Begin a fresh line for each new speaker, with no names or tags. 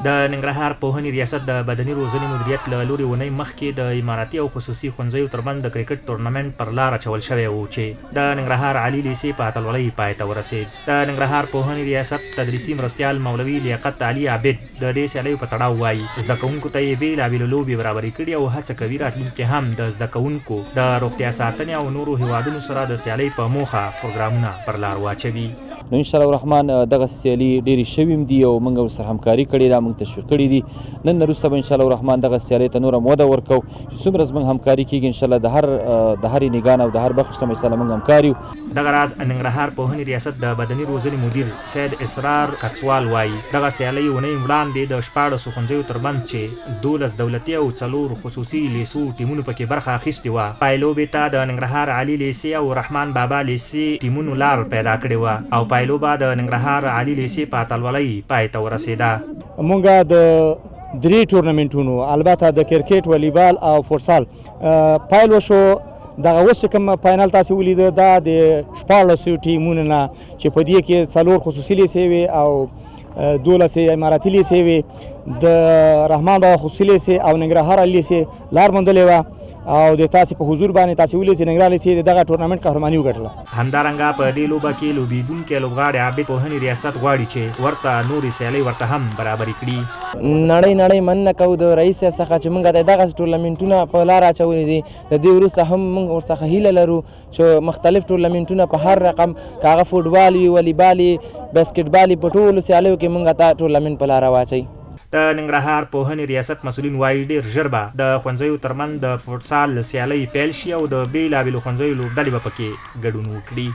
د ننګرهار پوهنې ریاست د بدني روزنې مدیریت له لوري ونې مخکې د اماراتي او خصوصي ښوونځیو ترمنځ د کرېکټ ټورنمنټ پر لار اچول شوی و چې د ننګرهار عالي لېسې په اتلولۍ پای ته ورسېد. د ننګرهار پوهنې ریاست تدریسي مرستیال مولوي لیاقت علي عابد د دې سیالیو په تړاو وایي زده کوونکو ته یې بېلابېلو لوبې برابرې کړي او هڅه کوي راتلونکي هم د زده کوونکو د روغتیا ساتنې او نورو هیوادونو سره د سیالۍ په موخه پروګرامونه پر لار واچوي.
نو ان شاء الله الرحمن دغه سیالي ډېرې شوې دي او موږ ورسره همکاري کړې ده، موږ تشویق کړي دي. نن وروسته به ان شاء الله الرحمن دغه سیالۍ ته نوره وده ورکوو چې څومره زموږ همکاري کېږي ان شاء الله د هرې نګاه او د هر بخش نه ان شاء الله موږ همکار یو.
دغه راز ننګرهار پوهنې ریاست د بدني روزنې مدیر سید اسرار کڅوال وایي دغه سیالۍ اونۍ وړاندې د 14 ښوونځیو ترمنځ چې 12 دولتي او 4 خصوصي لیسو ټیمونو پکې برخه اخیستې وه پایلوبې ته د ننګرهار عالي لیسې او رحمان بابا لیسې ټیمونو لار پیدا کړې وه او پایلوبه د ننګرهار عالي لیسې په اتلولۍ پای ته ورسېده.
مونږ د 3 ټورنمنټونو البته د کرکټ، والیبال او فوټسال پایل وشو. دغه اوس کوم فاینل تاسو ولیده دا د 14 ټیمونو نه چې په دې کې 4 خصوصي لیسې وي او 12 اماراتي لیسې وي. د رحمان بابا خصوصي لیسې او ننګرهار عالي لیسې لار موندلې وه او د تاسو په حضور باندې تاسو ولې چې ننګرهار لیسې دغه ټورنمنټ قهرماني وګټله.
همدارنګه په دې لوبه کې لوبېدونکي لوبغاړي عابد پوهنې ریاست غواړي چې ورته نورې سیالۍ ورته هم برابرې کړي.
نړۍ مننه کوو د رئیس صاحب څخه چې موږ ته دغه ټورنمنټونه په لار اچولي دي. د دې وروسته هم موږ ورڅخه هیله لرو چې مختلف ټورنمنټونه په هر رقم که هغه فوټبال وي، والیبال وي، باسکټبال وي، په ټولو سیالیو کې موږ ته ټورنمنټ په لاره واچوي.
د ننګرهار پوهنې ریاست مسؤلین وایي ډېر ژر به د ښوونځیو ترمنځ د فوټسال سیالۍ پیل شي او د بېلابېلو ښوونځیو لوبډلې به پکې ګډون وکړي.